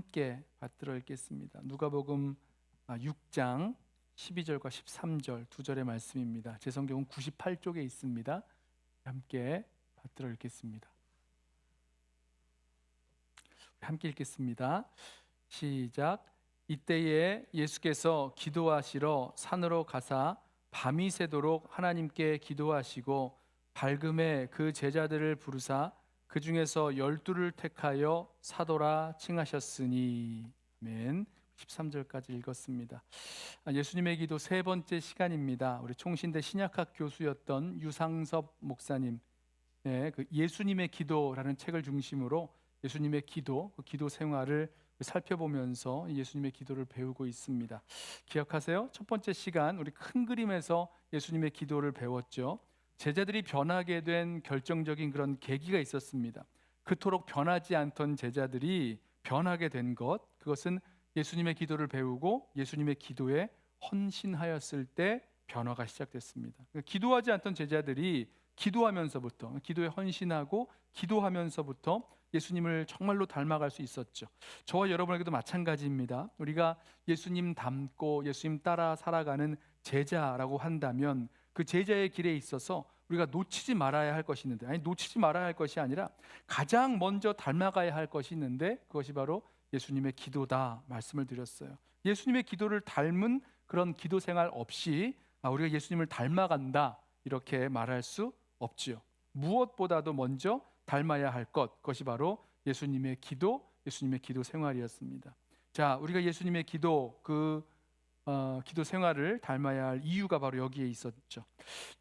함께 받들어 읽겠습니다. 누가복음 6장 12절과 13절 두 절의 말씀입니다. 제 성경은 98쪽에 있습니다. 함께 받들어 읽겠습니다. 함께 읽겠습니다. 시작. 이때에 예수께서 기도하시러 산으로 가사 밤이 새도록 하나님께 기도하시고 밝음에 그 제자들을 부르사 그 중에서 12를 택하여 사도라 칭하셨으니. 아멘. 13절까지 읽었습니다. 예수님의 기도 세 번째 시간입니다. 우리 총신대 신약학 교수였던 유상섭 목사님, 그 예수님의 기도라는 책을 중심으로 예수님의 기도, 그 기도 생활을 살펴보면서 예수님의 기도를 배우고 있습니다. 기억하세요? 첫 번째 시간 우리 큰 그림에서 예수님의 기도를 배웠죠. 제자들이 변하게 된 결정적인 그런 계기가 있었습니다. 그토록 변하지 않던 제자들이 변하게 된 것, 그것은 예수님의 기도를 배우고 예수님의 기도에 헌신하였을 때 변화가 시작됐습니다. 기도하지 않던 제자들이 기도하면서부터, 기도에 헌신하고 기도하면서부터 예수님을 정말로 닮아갈 수 있었죠. 저와 여러분에게도 마찬가지입니다. 우리가 예수님 닮고 예수님 따라 살아가는 제자라고 한다면 그 제자의 길에 있어서 우리가 놓치지 말아야 할 것이 있는데, 놓치지 말아야 할 것이 아니라 가장 먼저 닮아가야 할 것이 있는데, 그것이 바로 예수님의 기도다 말씀을 드렸어요. 예수님의 기도를 닮은 그런 기도 생활 없이 우리가 예수님을 닮아간다 이렇게 말할 수 없지요. 무엇보다도 먼저 닮아야 할 것, 그것이 바로 예수님의 기도, 예수님의 기도 생활이었습니다. 자, 우리가 예수님의 기도, 기도 생활을 닮아야 할 이유가 바로 여기에 있었죠.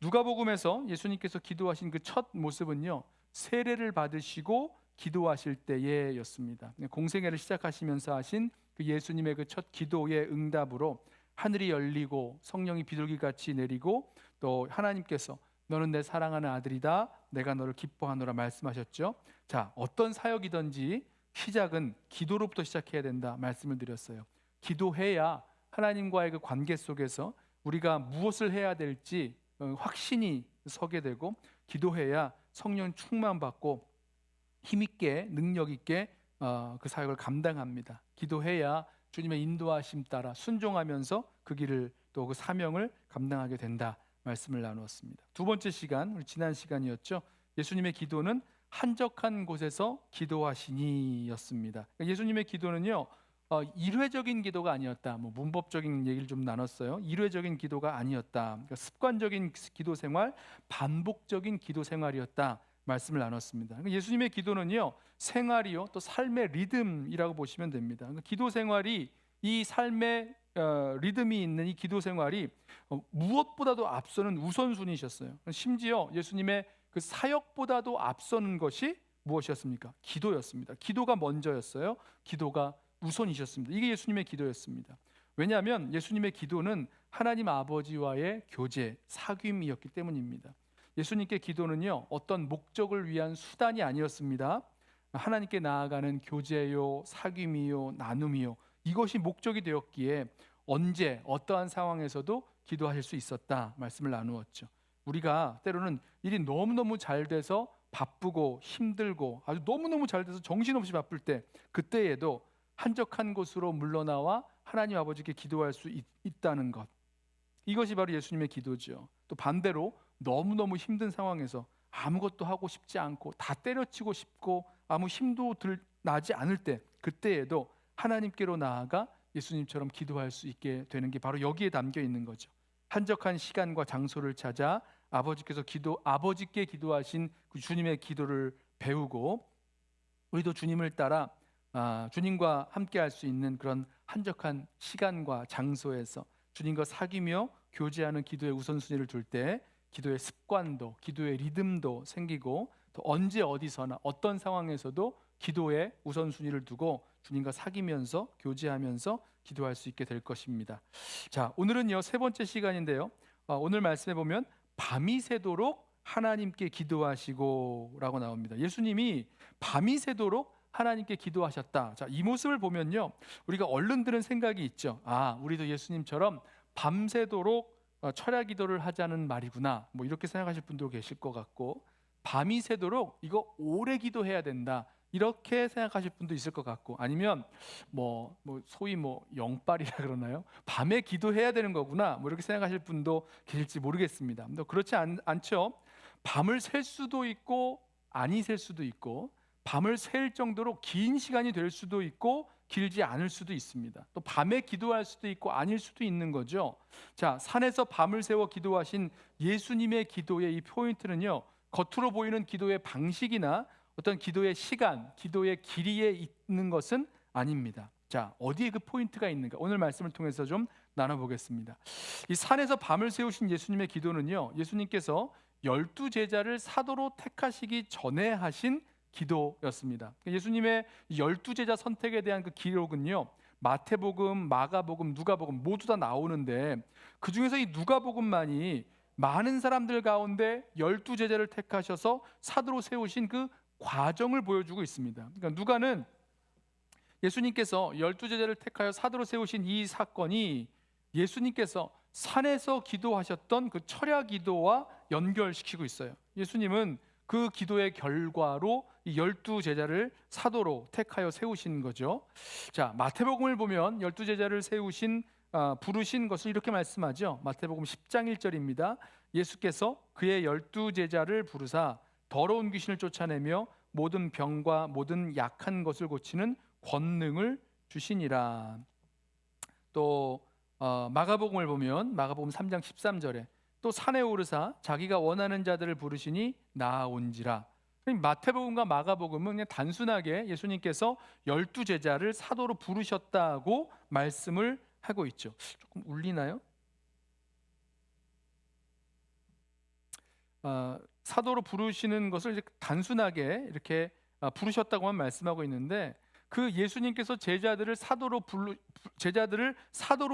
누가복음에서 예수님께서 기도하신 그 첫 모습은요, 세례를 받으시고 기도하실 때였습니다. 공생애를 시작하시면서 하신 그 예수님의 그 첫 기도의 응답으로 하늘이 열리고 성령이 비둘기같이 내리고 또 하나님께서 너는 내 사랑하는 아들이다, 내가 너를 기뻐하노라 말씀하셨죠. 자, 어떤 사역이든지 시작은 기도로부터 시작해야 된다 말씀을 드렸어요. 기도해야 하나님과의 그 관계 속에서 우리가 무엇을 해야 될지 확신이 서게 되고, 기도해야 성령 충만받고 힘있게 능력있게 그 사역을 감당합니다. 기도해야 주님의 인도하심 따라 순종하면서 그 길을 또 그 사명을 감당하게 된다 말씀을 나누었습니다. 두 번째 시간, 우리 지난 시간이었죠. 예수님의 기도는 한적한 곳에서 기도하시니였습니다. 예수님의 기도는요, 일회적인 기도가 아니었다. 문법적인 얘기를 좀 나눴어요. 일회적인 기도가 아니었다. 그러니까 습관적인 기도 생활, 반복적인 기도 생활이었다 말씀을 나눴습니다. 그러니까 예수님의 기도는요, 생활이요, 또 삶의 리듬이라고 보시면 됩니다. 그러니까 기도 생활이, 이 삶의 리듬이 있는 이 기도 생활이 무엇보다도 앞서는 우선순위셨어요. 심지어 예수님의 그 사역보다도 앞서는 것이 무엇이었습니까? 기도였습니다. 기도가 먼저였어요. 기도가 우선이셨습니다. 이게 예수님의 기도였습니다. 왜냐하면 예수님의 기도는 하나님 아버지와의 교제, 사귐이었기 때문입니다. 예수님께 기도는요, 어떤 목적을 위한 수단이 아니었습니다. 하나님께 나아가는 교제요, 사귐이요, 나눔이요, 이것이 목적이 되었기에 언제 어떠한 상황에서도 기도하실 수 있었다 말씀을 나누었죠. 우리가 때로는 일이 너무너무 잘 돼서 바쁘고 힘들고 아주 너무너무 잘 돼서 정신없이 바쁠 때, 그때에도 한적한 곳으로 물러나와 하나님 아버지께 기도할 수 있다는 것, 이것이 바로 예수님의 기도죠. 또 반대로 너무너무 힘든 상황에서 아무것도 하고 싶지 않고 다 때려치고 싶고 아무 힘도 나지 않을 때, 그때에도 하나님께로 나아가 예수님처럼 기도할 수 있게 되는 게 바로 여기에 담겨 있는 거죠. 한적한 시간과 장소를 찾아 아버지께 기도하신 그 주님의 기도를 배우고, 우리도 주님을 따라 주님과 함께 할 수 있는 그런 한적한 시간과 장소에서 주님과 사귀며 교제하는 기도의 우선순위를 둘 때 기도의 습관도, 기도의 리듬도 생기고, 또 언제 어디서나 어떤 상황에서도 기도의 우선순위를 두고 주님과 사귀면서 교제하면서 기도할 수 있게 될 것입니다. 자, 오늘은요, 세 번째 시간인데요, 오늘 말씀해 보면 밤이 새도록 하나님께 기도하시고 라고 나옵니다. 예수님이 밤이 새도록 하나님께 기도하셨다. 자, 이 모습을 보면요, 우리가 얼른 드는 생각이 있죠. 우리도 예수님처럼 밤새도록 철야 기도를 하자는 말이구나, 이렇게 생각하실 분도 계실 것 같고, 밤이 새도록 이거 오래 기도해야 된다, 이렇게 생각하실 분도 있을 것 같고, 아니면 소위 영빨이라 그러나요? 밤에 기도해야 되는 거구나, 이렇게 생각하실 분도 계실지 모르겠습니다. 그렇지 않죠. 밤을 샐 수도 있고 아니 셀 수도 있고, 밤을 샐 정도로 긴 시간이 될 수도 있고 길지 않을 수도 있습니다. 또 밤에 기도할 수도 있고 아닐 수도 있는 거죠. 자, 산에서 밤을 새워 기도하신 예수님의 기도의 이 포인트는요, 겉으로 보이는 기도의 방식이나 어떤 기도의 시간, 기도의 길이에 있는 것은 아닙니다. 자, 어디에 그 포인트가 있는가? 오늘 말씀을 통해서 좀 나눠보겠습니다. 이 산에서 밤을 세우신 예수님의 기도는요, 예수님께서 12제자를 사도로 택하시기 전에 하신 기도였습니다. 예수님의 12제자 선택에 대한 그 기록은요, 마태복음, 마가복음, 누가복음 모두 다 나오는데, 그 중에서 이 누가복음만이 많은 사람들 가운데 12제자를 택하셔서 사도로 세우신 그 과정을 보여주고 있습니다. 그러니까 누가는 예수님께서 12제자를 택하여 사도로 세우신 이 사건이 예수님께서 산에서 기도하셨던 그 철야 기도와 연결시키고 있어요. 예수님은 그 기도의 결과로 이 12제자를 사도로 택하여 세우신 거죠. 자, 마태복음을 보면 12제자를 부르신 것을 이렇게 말씀하죠. 마태복음 10장 1절입니다. 예수께서 그의 12제자를 부르사 더러운 귀신을 쫓아내며 모든 병과 모든 약한 것을 고치는 권능을 주시니라. 또 마가복음을 보면 마가복음 3장 13절에 또 산에 오르사 자기가 원하는 자들을 부르시니 나아온지라. 마태복음과 마가복음은 그냥 단순하게 예수님께서 12제자를 사도로 부르셨다고 말씀을 하고 있죠. 조금 울리나요? 사도로 부르시는 것을 이제 단순하게 이렇게 부르셨다고만 말씀하고 있는데, 그 예수님께서 제자들을 사도로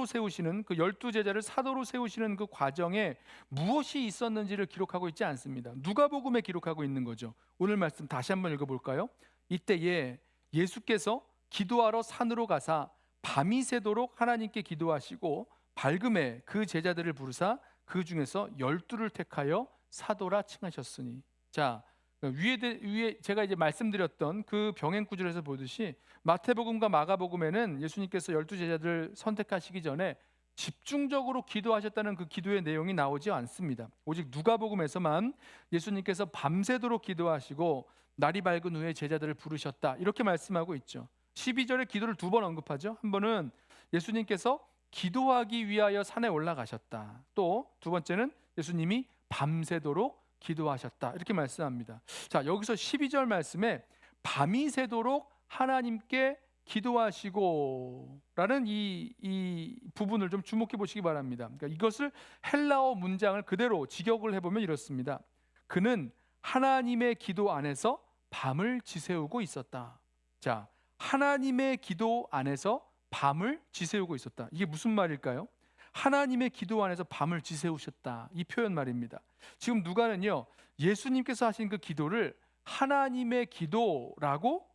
세우시는 그 12제자를 사도로 세우시는 그 과정에 무엇이 있었는지를 기록하고 있지 않습니다. 누가복음에 기록하고 있는 거죠. 오늘 말씀 다시 한번 읽어볼까요? 이때에 예수께서 기도하러 산으로 가사 밤이 새도록 하나님께 기도하시고 밝음에 그 제자들을 부르사 그 중에서 12를 택하여 사도라 칭하셨으니. 자, 위에 제가 이제 말씀드렸던 그 병행 구절에서 보듯이 마태복음과 마가복음에는 예수님께서 12제자들을 선택하시기 전에 집중적으로 기도하셨다는 그 기도의 내용이 나오지 않습니다. 오직 누가복음에서만 예수님께서 밤새도록 기도하시고 날이 밝은 후에 제자들을 부르셨다, 이렇게 말씀하고 있죠. 12절에 기도를 두 번 언급하죠. 한 번은 예수님께서 기도하기 위하여 산에 올라가셨다. 또 두 번째는 예수님이 밤새도록 기도하셨다, 이렇게 말씀합니다. 자, 여기서 12절 말씀에 밤이 새도록 하나님께 기도하시고 라는 이 부분을 좀 주목해 보시기 바랍니다. 그러니까 이것을 헬라어 문장을 그대로 직역을 해보면 이렇습니다. 그는 하나님의 기도 안에서 밤을 지새우고 있었다. 자, 하나님의 기도 안에서 밤을 지새우고 있었다. 이게 무슨 말일까요? 하나님의 기도 안에서 밤을 지새우셨다, 이 표현 말입니다. 지금 누가는요, 예수님께서 하신 그 기도를 하나님의 기도라고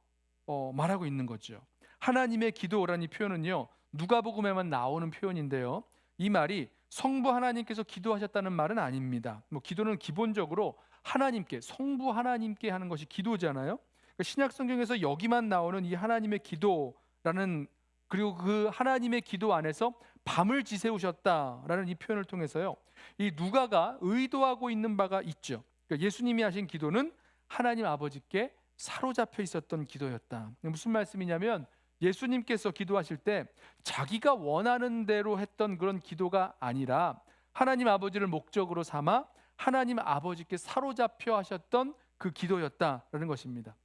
말하고 있는 거죠. 하나님의 기도라는 이 표현은요, 누가복음에만 나오는 표현인데요, 이 말이 성부 하나님께서 기도하셨다는 말은 아닙니다. 기도는 기본적으로 하나님께, 성부 하나님께 하는 것이 기도잖아요. 신약 성경에서 여기만 나오는 이 하나님의 기도라는, 그리고 그 하나님의 기도 안에서 밤을 지새우셨다라는 이 표현을 통해서요, 이 누가가 의도하고 있는 바가 있죠. 그러니까 예수님이 하신 기도는 하나님 아버지께 사로잡혀 있었던 기도였다. 무슨 말씀이냐면, 예수님께서 기도하실 때 자기가 원하는 대로 했던 그런 기도가 아니라 하나님 아버지를 목적으로 삼아 하나님 아버지께 사로잡혀 하셨던 그 기도였다라는 것입니다.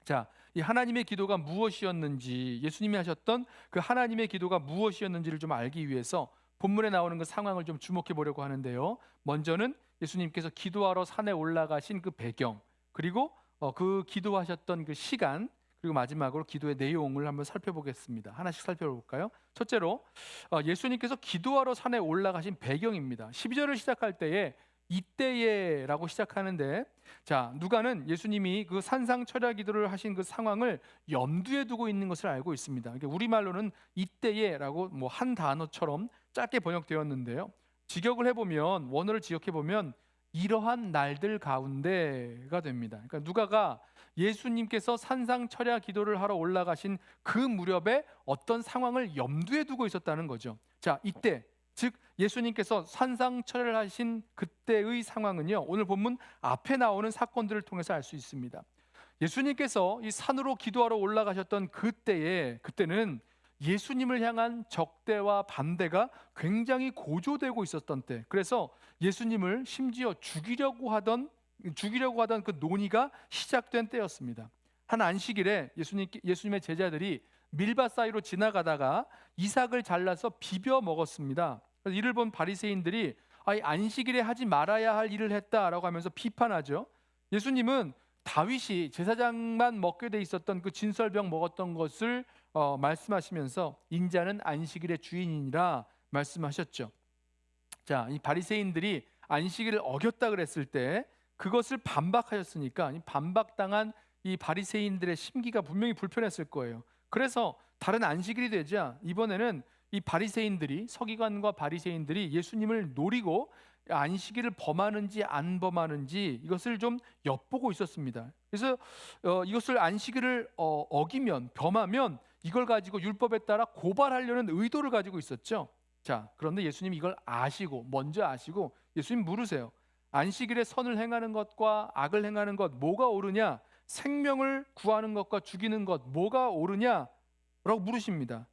자, 이 하나님의 기도가 무엇이었는지, 예수님이 하셨던 그 하나님의 기도가 무엇이었는지를 좀 알기 위해서 본문에 나오는 그 상황을 좀 주목해 보려고 하는데요, 먼저는 예수님께서 기도하러 산에 올라가신 그 배경, 그리고 그 기도하셨던 그 시간, 그리고 마지막으로 기도의 내용을 한번 살펴보겠습니다. 하나씩 살펴볼까요? 첫째로 예수님께서 기도하러 산에 올라가신 배경입니다. 12절을 시작할 때에 이때에라고 시작하는데, 자, 누가는 예수님이 그 산상 철야 기도를 하신 그 상황을 염두에 두고 있는 것을 알고 있습니다. 우리말로는 이때에라고 한 단어처럼 짧게 번역되었는데요, 직역을 해보면, 원어를 지역해 보면 이러한 날들 가운데가 됩니다. 그러니까 누가가 예수님께서 산상철야 기도를 하러 올라가신 그 무렵에 어떤 상황을 염두에 두고 있었다는 거죠. 자, 이때 즉 예수님께서 산상철야를 하신 그때의 상황은요, 오늘 본문 앞에 나오는 사건들을 통해서 알 수 있습니다. 예수님께서 이 산으로 기도하러 올라가셨던 그때는 예수님을 향한 적대와 반대가 굉장히 고조되고 있었던 때, 그래서 예수님을 심지어 죽이려고 하던 그 논의가 시작된 때였습니다. 한 안식일에 예수님의 제자들이 밀밭 사이로 지나가다가 이삭을 잘라서 비벼 먹었습니다. 그래서 이를 본 바리새인들이 안식일에 하지 말아야 할 일을 했다라고 하면서 비판하죠. 예수님은 다윗이 제사장만 먹게 돼 있었던 그 진설병 먹었던 것을 말씀하시면서 인자는 안식일의 주인이니라 말씀하셨죠. 자, 이 바리새인들이 안식일을 어겼다 그랬을 때 그것을 반박하셨으니까 이 반박당한 이 바리새인들의 심기가 분명히 불편했을 거예요. 그래서 다른 안식일이 되자 이번에는 이 서기관과 바리새인들이 예수님을 노리고 안식일을 범하는지 안 범하는지 이것을 좀 엿보고 있었습니다. 그래서 이것을 안식일을 어기면, 범하면 이걸 가지고 율법에 따라 고발하려는 의도를 가지고 있었죠. 자, 그런데 예수님이 이걸 먼저 아시고 예수님 물으세요. 안식일에 선을 행하는 것과 악을 행하는 것 뭐가 옳으냐? 생명을 구하는 것과 죽이는 것 뭐가 옳으냐? 라고 물으십니다.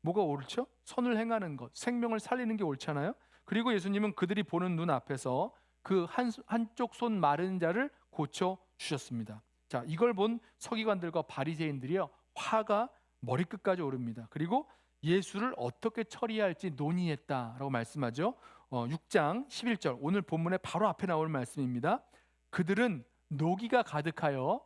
뭐가 옳죠? 선을 행하는 것, 생명을 살리는 게 옳잖아요. 그리고 예수님은 그들이 보는 눈 앞에서 그 한쪽 손 마른 자를 고쳐 주셨습니다. 자, 이걸 본 서기관들과 바리새인들이요, 화가 머리끝까지 오릅니다. 그리고 예수를 어떻게 처리할지 논의했다라고 말씀하죠. 6장 11절, 오늘 본문에 바로 앞에 나올 말씀입니다. 그들은 노기가 가득하여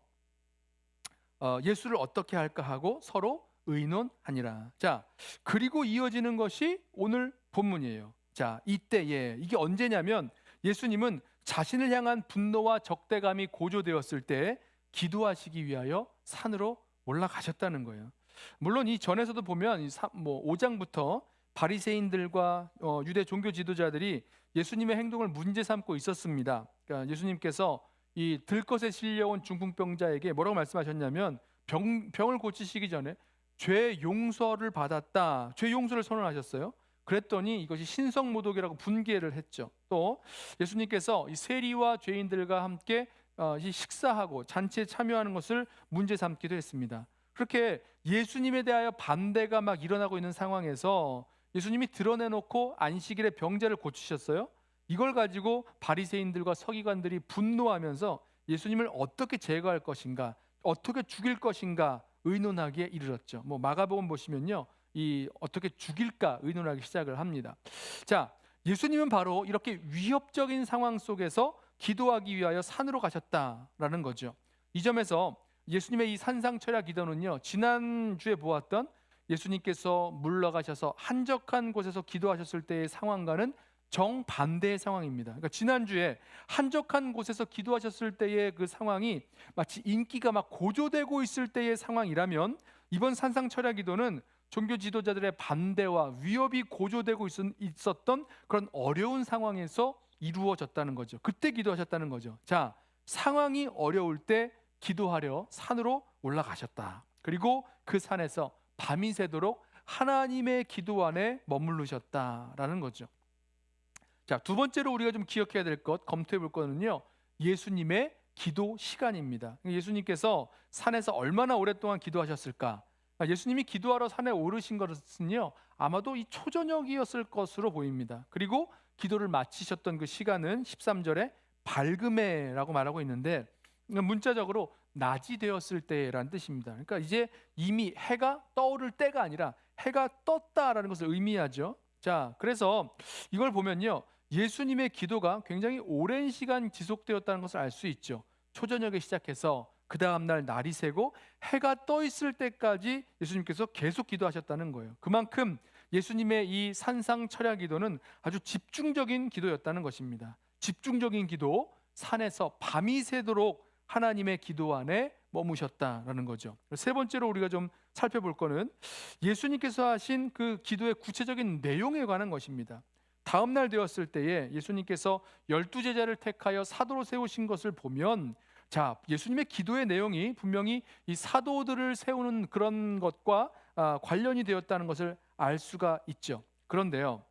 예수를 어떻게 할까 하고 서로 의논하니라. 자, 그리고 이어지는 것이 오늘 본문이에요. 자, 이때에, 이게 언제냐면 예수님은 자신을 향한 분노와 적대감이 고조되었을 때 기도하시기 위하여 산으로 올라가셨다는 거예요. 물론 이 전에서도 보면 5장부터 바리새인들과 유대 종교 지도자들이 예수님의 행동을 문제 삼고 있었습니다. 그러니까 예수님께서 이 들것에 실려온 중풍병자에게 뭐라고 말씀하셨냐면 병을 고치시기 전에 죄 용서를 받았다, 죄 용서를 선언하셨어요. 그랬더니 이것이 신성모독이라고 분개를 했죠. 또 예수님께서 이 세리와 죄인들과 함께 식사하고 잔치에 참여하는 것을 문제 삼기도 했습니다. 그렇게 예수님에 대하여 반대가 막 일어나고 있는 상황에서 예수님이 드러내놓고 안식일에 병자를 고치셨어요. 이걸 가지고 바리새인들과 서기관들이 분노하면서 예수님을 어떻게 제거할 것인가, 어떻게 죽일 것인가 의논하기에 이르렀죠. 마가복음 보시면요, 이 어떻게 죽일까 의논하기 시작을 합니다. 자, 예수님은 바로 이렇게 위협적인 상황 속에서 기도하기 위하여 산으로 가셨다라는 거죠. 이 점에서 예수님의 이 산상철야 기도는요, 지난주에 보았던 예수님께서 물러가셔서 한적한 곳에서 기도하셨을 때의 상황과는 정반대의 상황입니다. 그러니까 지난주에 한적한 곳에서 기도하셨을 때의 그 상황이 마치 인기가 막 고조되고 있을 때의 상황이라면, 이번 산상철야 기도는 종교 지도자들의 반대와 위협이 고조되고 있었던 그런 어려운 상황에서 이루어졌다는 거죠. 그때 기도하셨다는 거죠. 자, 상황이 어려울 때 기도하려 산으로 올라가셨다. 그리고 그 산에서 밤이 새도록 하나님의 기도 안에 머무르셨다라는 거죠. 자, 두 번째로 우리가 좀 기억해야 될 것, 검토해 볼 거는요, 예수님의 기도 시간입니다. 예수님께서 산에서 얼마나 오랫동안 기도하셨을까? 예수님이 기도하러 산에 오르신 것은요, 아마도 이 초저녁이었을 것으로 보입니다. 그리고 기도를 마치셨던 그 시간은 13절에 밝음에라고 말하고 있는데, 문자적으로 낮이 되었을 때라는 뜻입니다. 그러니까 이제 이미 해가 떠오를 때가 아니라 해가 떴다라는 것을 의미하죠. 자, 그래서 이걸 보면요, 예수님의 기도가 굉장히 오랜 시간 지속되었다는 것을 알 수 있죠. 초저녁에 시작해서 그 다음날 날이 새고 해가 떠 있을 때까지 예수님께서 계속 기도하셨다는 거예요. 그만큼 예수님의 이 산상철야 기도는 아주 집중적인 기도였다는 것입니다. 집중적인 기도, 산에서 밤이 새도록 하나님의 기도 안에 머무셨다라는 거죠. 세 번째로 우리가 좀 살펴볼 거는 예수님께서 하신 그 기도의 구체적인 내용에 관한 것입니다. 다음 날 되었을 때에 예수님께서 12제자를 택하여 사도로 세우신 것을 보면, 자, 예수님의 기도의 내용이 분명히 이 사도들을 세우는 그런 것과 관련이 되었다는 것을 알 수가 있죠. 그런데요,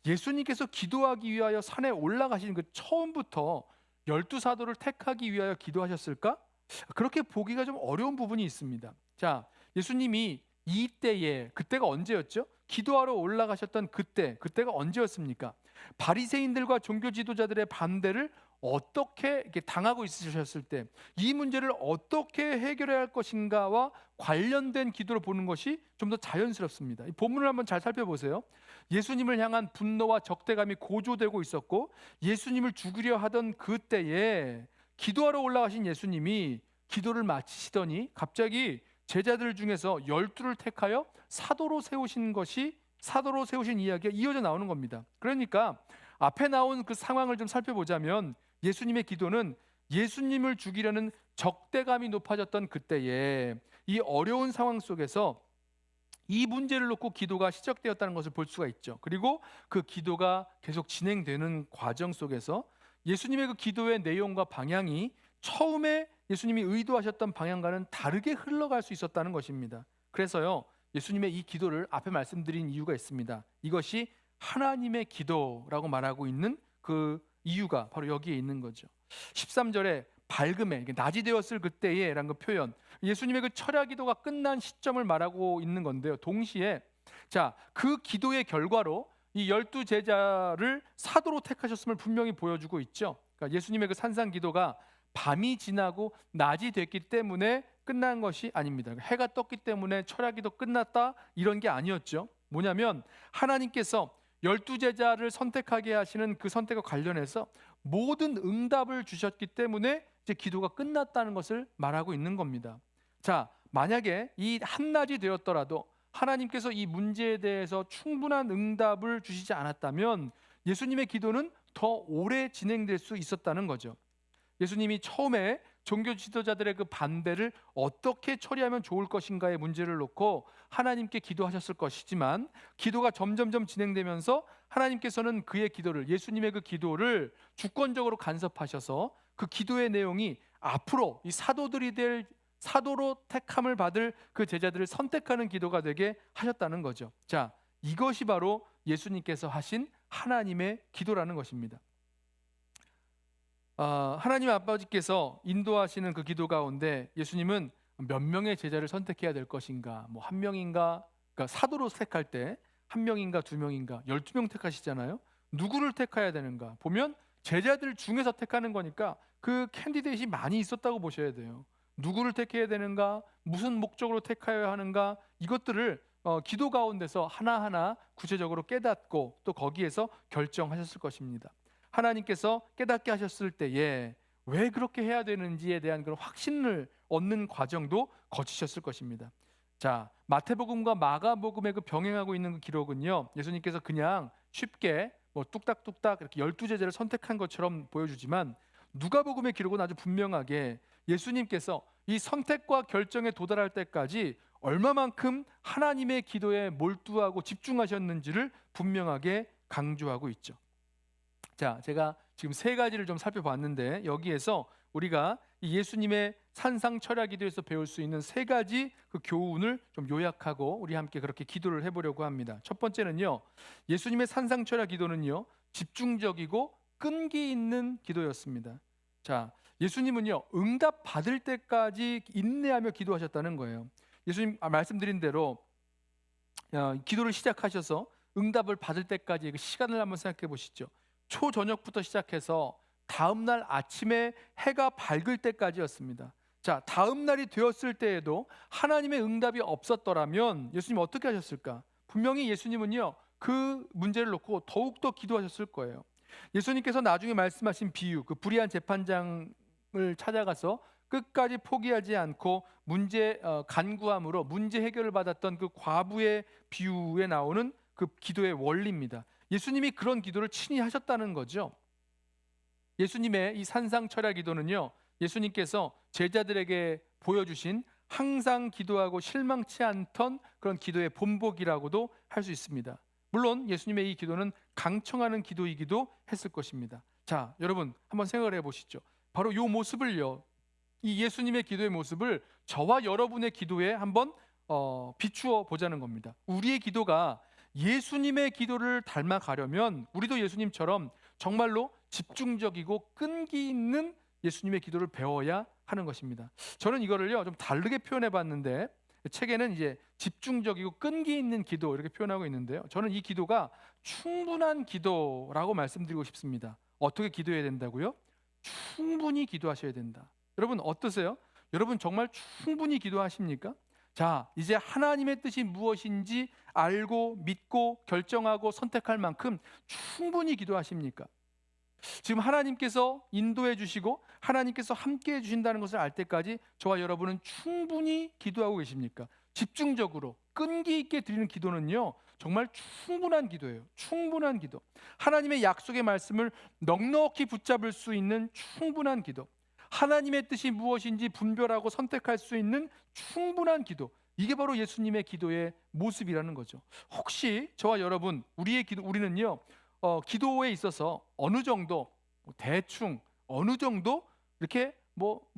예수님께서 기도하기 위하여 산에 올라가신 그 처음부터 12사도를 택하기 위하여 기도하셨을까? 그렇게 보기가 좀 어려운 부분이 있습니다. 자, 예수님이 이때에, 그때가 언제였죠? 기도하러 올라가셨던 그때가 언제였습니까? 바리새인들과 종교 지도자들의 반대를 어떻게 이렇게 당하고 있으셨을 때, 이 문제를 어떻게 해결해야 할 것인가와 관련된 기도를 보는 것이 좀 더 자연스럽습니다. 이 본문을 한번 잘 살펴보세요. 예수님을 향한 분노와 적대감이 고조되고 있었고, 예수님을 죽이려 하던 그때에 기도하러 올라가신 예수님이 기도를 마치시더니 갑자기 제자들 중에서 12를 택하여 사도로 세우신 이야기가 이어져 나오는 겁니다. 그러니까 앞에 나온 그 상황을 좀 살펴보자면, 예수님의 기도는 예수님을 죽이려는 적대감이 높아졌던 그때에 이 어려운 상황 속에서 이 문제를 놓고 기도가 시작되었다는 것을 볼 수가 있죠. 그리고 그 기도가 계속 진행되는 과정 속에서 예수님의 그 기도의 내용과 방향이 처음에 예수님이 의도하셨던 방향과는 다르게 흘러갈 수 있었다는 것입니다. 그래서요, 예수님의 이 기도를 앞에 말씀드린 이유가 있습니다. 이것이 하나님의 기도라고 말하고 있는 그 이유가 바로 여기에 있는 거죠. 13절에 밝음에, 낮이 되었을 그때에 라는 그 표현, 예수님의 그 철야 기도가 끝난 시점을 말하고 있는 건데요. 동시에 그 기도의 결과로 이 12제자를 사도로 택하셨음을 분명히 보여주고 있죠. 그러니까 예수님의 그 산상 기도가 밤이 지나고 낮이 됐기 때문에 끝난 것이 아닙니다. 해가 떴기 때문에 철야 기도 끝났다, 이런 게 아니었죠. 뭐냐면 하나님께서 12제자를 선택하게 하시는 그 선택과 관련해서 모든 응답을 주셨기 때문에 이제 기도가 끝났다는 것을 말하고 있는 겁니다. 자, 만약에 이 한낮이 되었더라도 하나님께서 이 문제에 대해서 충분한 응답을 주시지 않았다면 예수님의 기도는 더 오래 진행될 수 있었다는 거죠. 예수님이 처음에 종교 지도자들의 그 반대를 어떻게 처리하면 좋을 것인가의 문제를 놓고 하나님께 기도하셨을 것이지만, 기도가 점점점 진행되면서 하나님께서는 그의 기도를, 예수님의 그 기도를 주권적으로 간섭하셔서 그 기도의 내용이 앞으로 이 사도들이 될, 사도로 택함을 받을 그 제자들을 선택하는 기도가 되게 하셨다는 거죠. 자, 이것이 바로 예수님께서 하신 하나님의 기도라는 것입니다. 하나님 아버지께서 인도하시는 그 기도 가운데 예수님은 몇 명의 제자를 선택해야 될 것인가, 뭐 한 명인가, 그러니까 사도로 택할 때 한 명인가 두 명인가 12명 택하시잖아요. 누구를 택해야 되는가 보면 제자들 중에서 택하는 거니까 그 캔디데이트이 많이 있었다고 보셔야 돼요. 누구를 택해야 되는가, 무슨 목적으로 택하여야 하는가, 이것들을 기도 가운데서 하나하나 구체적으로 깨닫고 또 거기에서 결정하셨을 것입니다. 하나님께서 깨닫게 하셨을 때에 왜 그렇게 해야 되는지에 대한 그런 확신을 얻는 과정도 거치셨을 것입니다. 자, 마태복음과 마가복음의 그 병행하고 있는 그 기록은요, 예수님께서 그냥 쉽게 뭐 뚝딱뚝딱 이렇게 12제자를 선택한 것처럼 보여주지만, 누가복음의 기록은 아주 분명하게 예수님께서 이 선택과 결정에 도달할 때까지 얼마만큼 하나님의 기도에 몰두하고 집중하셨는지를 분명하게 강조하고 있죠. 자, 제가 지금 세 가지를 좀 살펴봤는데, 여기에서 우리가 이 예수님의 산상 철야 기도에서 배울 수 있는 세 가지 그 교훈을 좀 요약하고 우리 함께 그렇게 기도를 해보려고 합니다. 첫 번째는요, 예수님의 산상 철야 기도는요, 집중적이고 끈기 있는 기도였습니다. 자, 예수님은요, 응답 받을 때까지 인내하며 기도하셨다는 거예요. 예수님 말씀드린 대로 기도를 시작하셔서 응답을 받을 때까지 그 시간을 한번 생각해 보시죠. 초저녁부터 시작해서 다음 날 아침에 해가 밝을 때까지였습니다. 자, 다음 날이 되었을 때에도 하나님의 응답이 없었더라면 예수님 어떻게 하셨을까? 분명히 예수님은요, 그 문제를 놓고 더욱더 기도하셨을 거예요. 예수님께서 나중에 말씀하신 비유, 그 불의한 재판장을 찾아가서 끝까지 포기하지 않고 간구함으로 문제 해결을 받았던 그 과부의 비유에 나오는 그 기도의 원리입니다. 예수님이 그런 기도를 친히 하셨다는 거죠. 예수님의 이 산상 철야 기도는요, 예수님께서 제자들에게 보여주신 항상 기도하고 실망치 않던 그런 기도의 본보기라고도 할 수 있습니다. 물론 예수님의 이 기도는 강청하는 기도이기도 했을 것입니다. 자, 여러분 한번 생각을 해보시죠. 바로 이 모습을요, 이 예수님의 기도의 모습을 저와 여러분의 기도에 한번 비추어 보자는 겁니다. 우리의 기도가 예수님의 기도를 닮아가려면 우리도 예수님처럼 정말로 집중적이고 끈기 있는 예수님의 기도를 배워야 하는 것입니다. 저는 이거를요 좀 다르게 표현해 봤는데, 책에는 이제 집중적이고 끈기 있는 기도 이렇게 표현하고 있는데요. 저는 이 기도가 충분한 기도라고 말씀드리고 싶습니다. 어떻게 기도해야 된다고요? 충분히 기도하셔야 된다. 여러분 어떠세요? 여러분 정말 충분히 기도하십니까? 자, 이제 하나님의 뜻이 무엇인지 알고 믿고 결정하고 선택할 만큼 충분히 기도하십니까? 지금 하나님께서 인도해 주시고 하나님께서 함께 해 주신다는 것을 알 때까지 저와 여러분은 충분히 기도하고 계십니까? 집중적으로 끈기 있게 드리는 기도는요 정말 충분한 기도예요. 충분한 기도. 하나님의 약속의 말씀을 넉넉히 붙잡을 수 있는 충분한 기도. 하나님의 뜻이 무엇인지 분별하고 선택할 수 있는 충분한 기도. 이게 바로 예수님의 기도의 모습이라는 거죠. 혹시 저와 여러분 우리는요 기도에 있어서 어느 정도 대충 어느 정도 이렇게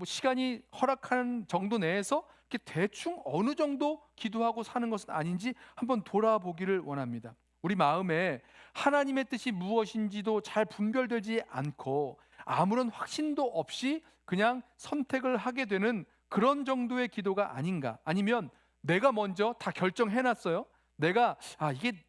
시간이 허락하는 정도 내에서 이렇게 대충 어느 정도 기도하고 사는 것은 아닌지 한번 돌아보기를 원합니다. 우리 마음에 하나님의 뜻이 무엇인지도 잘 분별되지 않고 아무런 확신도 없이 그냥 선택을 하게 되는 그런 정도의 기도가 아닌가? 아니면 내가 먼저 다 결정해놨어요.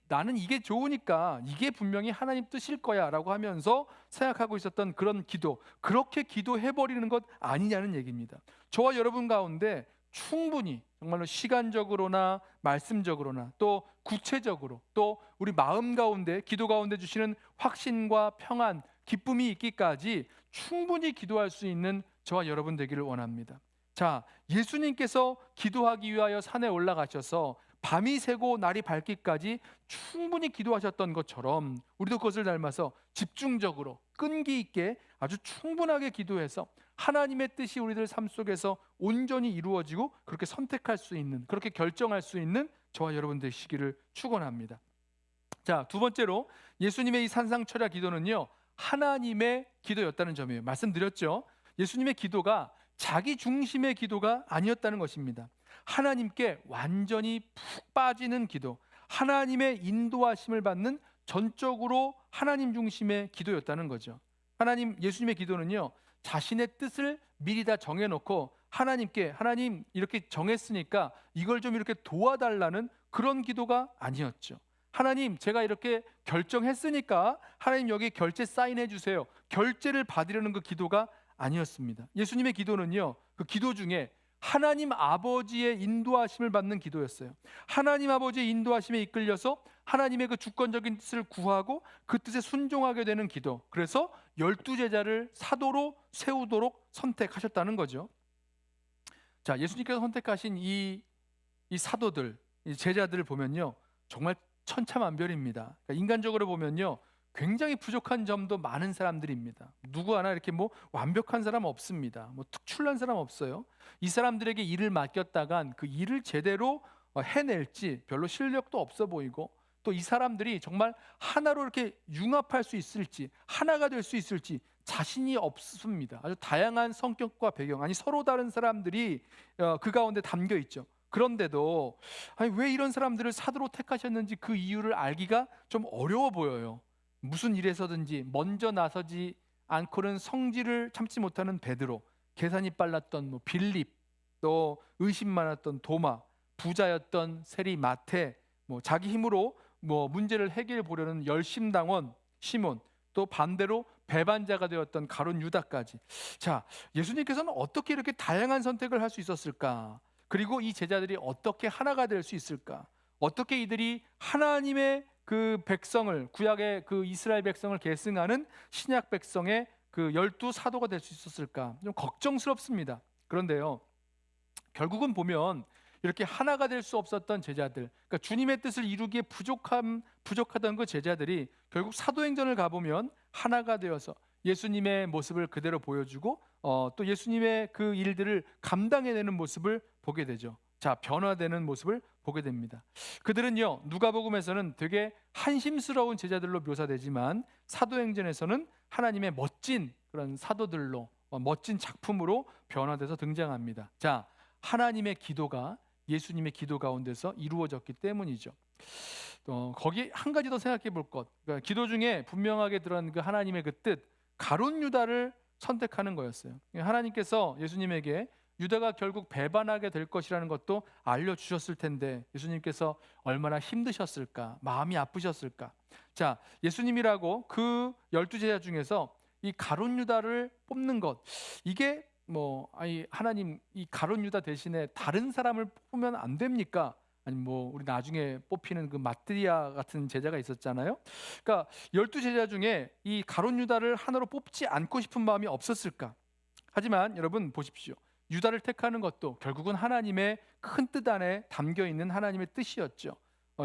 나는 이게 좋으니까 이게 분명히 하나님 뜻일 거야 라고 하면서 생각하고 있었던 그런 기도, 그렇게 기도해버리는 것 아니냐는 얘기입니다. 저와 여러분 가운데 충분히 정말로 시간적으로나 말씀적으로나 또 구체적으로 또 우리 마음 가운데 기도 가운데 주시는 확신과 평안, 기쁨이 있기까지 충분히 기도할 수 있는 저와 여러분 되기를 원합니다. 자, 예수님께서 기도하기 위하여 산에 올라가셔서 밤이 새고 날이 밝기까지 충분히 기도하셨던 것처럼 우리도 그것을 닮아서 집중적으로 끈기 있게 아주 충분하게 기도해서 하나님의 뜻이 우리들 삶 속에서 온전히 이루어지고 그렇게 선택할 수 있는, 그렇게 결정할 수 있는 저와 여러분 되시기를 축원합니다. 자, 두 번째로 예수님의 이 산상철야 기도는요 하나님의 기도였다는 점이에요. 말씀드렸죠. 예수님의 기도가 자기 중심의 기도가 아니었다는 것입니다. 하나님께 완전히 푹 빠지는 기도, 하나님의 인도하심을 받는 전적으로 하나님 중심의 기도였다는 거죠. 예수님의 기도는요 자신의 뜻을 미리 다 정해놓고 하나님께, 하나님 이렇게 정했으니까 이걸 좀 이렇게 도와달라는 그런 기도가 아니었죠. 하나님 제가 이렇게 결정했으니까 하나님 여기 결제 사인해 주세요, 결제를 받으려는 그 기도가 아니었습니다. 예수님의 기도는요 그 기도 중에 하나님 아버지의 인도하심을 받는 기도였어요. 하나님 아버지의 인도하심에 이끌려서 하나님의 그 주권적인 뜻을 구하고 그 뜻에 순종하게 되는 기도. 그래서 12제자를 사도로 세우도록 선택하셨다는 거죠. 자, 예수님께서 선택하신 이 사도들, 이 제자들을 보면요 정말 천차만별입니다. 그러니까 인간적으로 보면요 굉장히 부족한 점도 많은 사람들입니다. 누구 하나 이렇게 완벽한 사람 없습니다. 특출난 사람 없어요. 이 사람들에게 일을 맡겼다간 그 일을 제대로 해낼지 별로 실력도 없어 보이고, 또 이 사람들이 정말 하나로 이렇게 융합할 수 있을지, 하나가 될 수 있을지 자신이 없습니다. 아주 다양한 성격과 배경, 아니 서로 다른 사람들이 그 가운데 담겨 있죠. 그런데도 왜 이런 사람들을 사도로 택하셨는지 그 이유를 알기가 좀 어려워 보여요. 무슨 일에서든지 먼저 나서지 않고는 성질을 참지 못하는 베드로, 계산이 빨랐던 빌립, 또 의심 많았던 도마, 부자였던 세리 마태, 자기 힘으로 문제를 해결해 보려는 열심당원 시몬, 또 반대로 배반자가 되었던 가룟 유다까지. 자, 예수님께서는 어떻게 이렇게 다양한 선택을 할 수 있었을까? 그리고 이 제자들이 어떻게 하나가 될 수 있을까? 어떻게 이들이 하나님의 그 백성을, 구약의 그 이스라엘 백성을 계승하는 신약 백성의 그 12사도가 될 수 있었을까? 좀 걱정스럽습니다. 그런데요 결국은 보면 이렇게 하나가 될 수 없었던 제자들, 그러니까 주님의 뜻을 이루기에 부족하던 그 제자들이 결국 사도행전을 가보면 하나가 되어서 예수님의 모습을 그대로 보여주고 또 예수님의 그 일들을 감당해내는 모습을 보게 되죠. 자, 변화되는 모습을 보게 됩니다. 그들은요 누가복음에서는 되게 한심스러운 제자들로 묘사되지만 사도행전에서는 하나님의 멋진 그런 사도들로 멋진 작품으로 변화돼서 등장합니다. 자, 하나님의 기도가 예수님의 기도 가운데서 이루어졌기 때문이죠. 거기 한 가지 더 생각해 볼 것. 그러니까 기도 중에 분명하게 들어간 그 하나님의 그 뜻, 가룟 유다를 선택하는 거였어요. 하나님께서 예수님에게 유다가 결국 배반하게 될 것이라는 것도 알려주셨을 텐데 예수님께서 얼마나 힘드셨을까, 마음이 아프셨을까. 자, 예수님이라고 그 12제자 중에서 이 가룟 유다를 뽑는 것, 이게 하나님 이 가룟 유다 대신에 다른 사람을 뽑으면 안 됩니까? 아니 우리 나중에 뽑히는 그 마트리아 같은 제자가 있었잖아요. 그러니까 12제자 중에 이 가룟 유다를 하나로 뽑지 않고 싶은 마음이 없었을까? 하지만 여러분 보십시오. 유다를 택하는 것도 결국은 하나님의 큰 뜻 안에 담겨 있는 하나님의 뜻이었죠.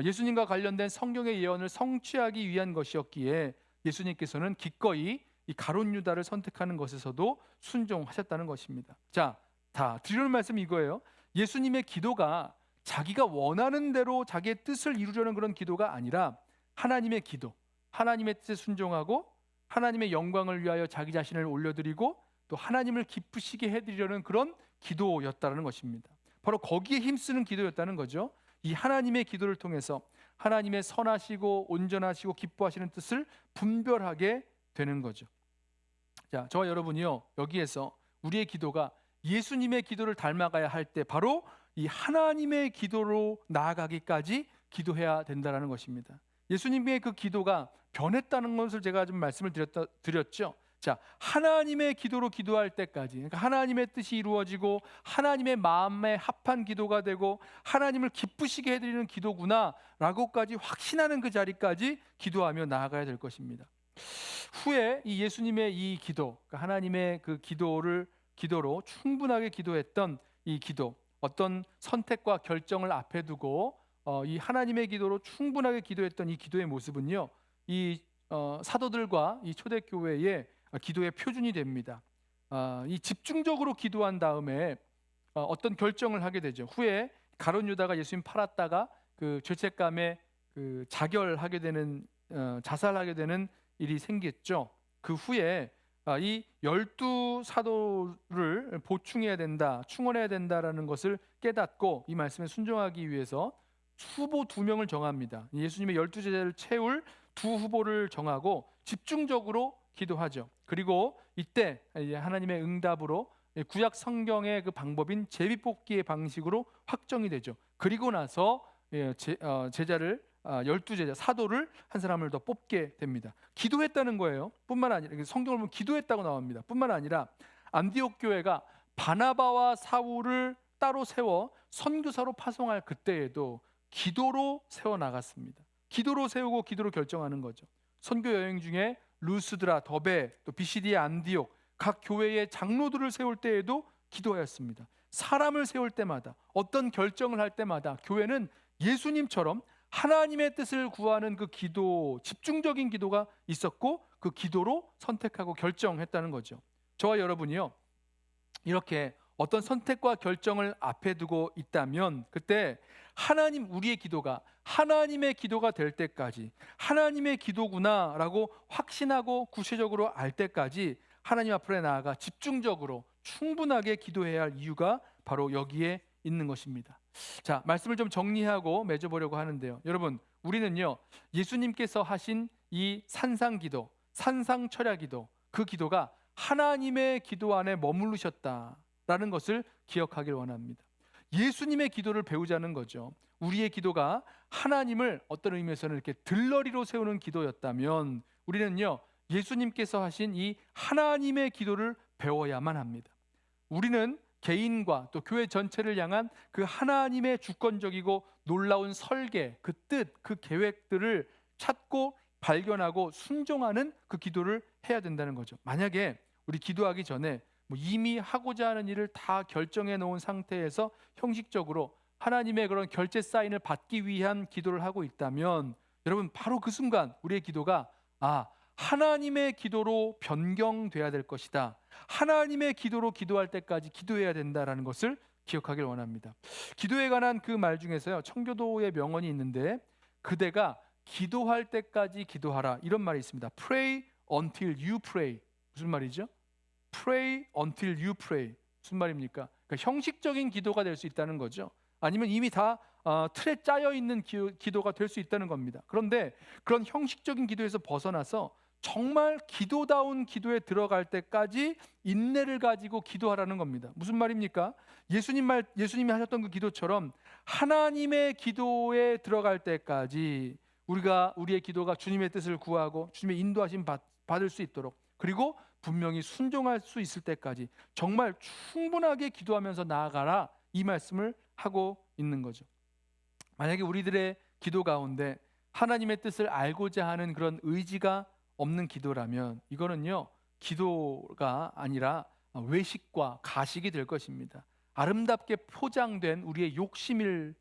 예수님과 관련된 성경의 예언을 성취하기 위한 것이었기에 예수님께서는 기꺼이 이 가룟 유다를 선택하는 것에서도 순종하셨다는 것입니다. 자, 다 드리는 말씀이 이거예요. 예수님의 기도가 자기가 원하는 대로 자기의 뜻을 이루려는 그런 기도가 아니라 하나님의 기도, 하나님의 뜻에 순종하고 하나님의 영광을 위하여 자기 자신을 올려드리고 또 하나님을 기쁘시게 해드리려는 그런 기도였다는 것입니다. 바로 거기에 힘쓰는 기도였다는 거죠. 이 하나님의 기도를 통해서 하나님의 선하시고 온전하시고 기뻐하시는 뜻을 분별하게 되는 거죠. 자, 저와 여러분이요, 여기에서 우리의 기도가 예수님의 기도를 닮아가야 할 때 바로 이 하나님의 기도로 나아가기까지 기도해야 된다는 것입니다. 예수님의 그 기도가 변했다는 것을 제가 좀 말씀을 드렸죠. 자, 하나님의 기도로 기도할 때까지, 그러니까 하나님의 뜻이 이루어지고 하나님의 마음에 합한 기도가 되고 하나님을 기쁘시게 해드리는 기도구나라고까지 확신하는 그 자리까지 기도하며 나아가야 될 것입니다. 후에 이 예수님의 이 기도, 그러니까 하나님의 그 기도로 충분하게 기도했던 이 기도, 어떤 선택과 결정을 앞에 두고 이 하나님의 기도로 충분하게 기도했던 이 기도의 모습은요, 이 사도들과 이 초대교회의 기도의 표준이 됩니다. 이 집중적으로 기도한 다음에 어떤 결정을 하게 되죠. 후에 가룟 유다가 예수님 팔았다가 그 죄책감에 그 자결하게 되는 자살하게 되는 일이 생겼죠. 그 후에 이 12사도를 보충해야 된다, 충원해야 된다라는 것을 깨닫고 이 말씀에 순종하기 위해서 후보 2명을 정합니다. 예수님의 12제자를 채울 두 후보를 정하고 집중적으로 기도하죠. 그리고 이때 하나님의 응답으로 구약 성경의 그 방법인 제비뽑기의 방식으로 확정이 되죠. 그리고 나서 제자를 12제자 사도를 한 사람을 더 뽑게 됩니다. 기도했다는 거예요. 뿐만 아니라 성경을 보면 기도했다고 나옵니다. 뿐만 아니라 안디옥 교회가 바나바와 사울을 따로 세워 선교사로 파송할 그때에도 기도로 세워 나갔습니다. 기도로 세우고 기도로 결정하는 거죠. 선교 여행 중에 루스드라, 더베, 또 비시디아, 안디옥 각 교회의 장로들을 세울 때에도 기도하였습니다. 사람을 세울 때마다 어떤 결정을 할 때마다 교회는 예수님처럼 하나님의 뜻을 구하는 그 기도, 집중적인 기도가 있었고 그 기도로 선택하고 결정했다는 거죠. 저와 여러분이요, 이렇게 어떤 선택과 결정을 앞에 두고 있다면 그때 우리의 기도가 하나님의 기도가 될 때까지 하나님의 기도구나라고 확신하고 구체적으로 알 때까지 하나님 앞으로 나아가 집중적으로 충분하게 기도해야 할 이유가 바로 여기에 있는 것입니다. 자, 말씀을 좀 정리하고 맺어보려고 하는데요. 여러분, 우리는요, 예수님께서 하신 이 산상기도, 산상철야기도, 그 기도가 하나님의 기도 안에 머무르셨다라는 것을 기억하길 원합니다. 예수님의 기도를 배우자는 거죠. 우리의 기도가 하나님을 어떤 의미에서는 이렇게 들러리로 세우는 기도였다면 우리는요, 예수님께서 하신 이 하나님의 기도를 배워야만 합니다. 우리는 개인과 또 교회 전체를 향한 그 하나님의 주권적이고 놀라운 설계, 그 뜻, 그 계획들을 찾고 발견하고 순종하는 그 기도를 해야 된다는 거죠. 만약에 우리 기도하기 전에 이미 하고자 하는 일을 다 결정해 놓은 상태에서 형식적으로 하나님의 그런 결제 사인을 받기 위한 기도를 하고 있다면 여러분, 바로 그 순간 우리의 기도가 하나님의 기도로 변경돼야 될 것이다, 하나님의 기도로 기도할 때까지 기도해야 된다라는 것을 기억하길 원합니다. 기도에 관한 그 말 중에서요, 청교도의 명언이 있는데 그대가 기도할 때까지 기도하라, 이런 말이 있습니다. Pray until you pray. 무슨 말이죠? pray until you pray. 무슨 말입니까? 그러니까 형식적인 기도가 될 수 있다는 거죠. 아니면 이미 다 틀에 짜여 있는 기도가 될 수 있다는 겁니다. 그런데 그런 형식적인 기도에서 벗어나서 정말 기도다운 기도에 들어갈 때까지 인내를 가지고 기도하라는 겁니다. 무슨 말입니까? 예수님이 하셨던 그 기도처럼 하나님의 기도에 들어갈 때까지 우리의 기도가 주님의 뜻을 구하고 주님의 인도하심 받을 수 있도록, 그리고 분명히 순종할 수 있을 때까지 정말 충분하게 기도하면서 나아가라, 이 말씀을 하고 있는 거죠. 만약에 우리들의 기도 가운데 하나님의 뜻을 알고자 하는 그런 의지가 없는 기도라면 이거는요, 기도가 아니라 외식과 가식이 될 것입니다. 아름답게 포장된 우리의 욕심에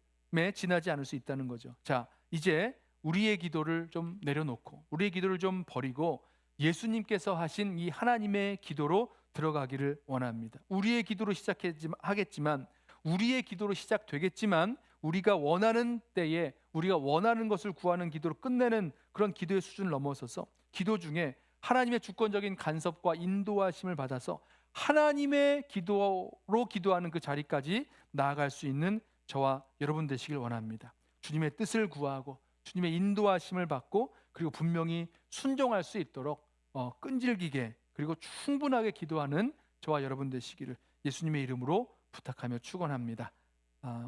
지나지 않을 수 있다는 거죠. 자, 이제 우리의 기도를 좀 내려놓고 우리의 기도를 좀 버리고 예수님께서 하신 이 하나님의 기도로 들어가기를 원합니다. 우리의 기도로 시작하겠지만, 우리의 기도로 시작되겠지만, 우리가 원하는 때에 우리가 원하는 것을 구하는 기도로 끝내는 그런 기도의 수준을 넘어서서 기도 중에 하나님의 주권적인 간섭과 인도하심을 받아서 하나님의 기도로 기도하는 그 자리까지 나아갈 수 있는 저와 여러분 되시길 원합니다. 주님의 뜻을 구하고 주님의 인도하심을 받고, 그리고 분명히 순종할 수 있도록 끈질기게 그리고 충분하게 기도하는 저와 여러분 되시기를 예수님의 이름으로 부탁하며 축원합니다.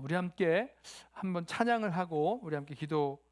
우리 함께 한번 찬양을 하고 우리 함께 기도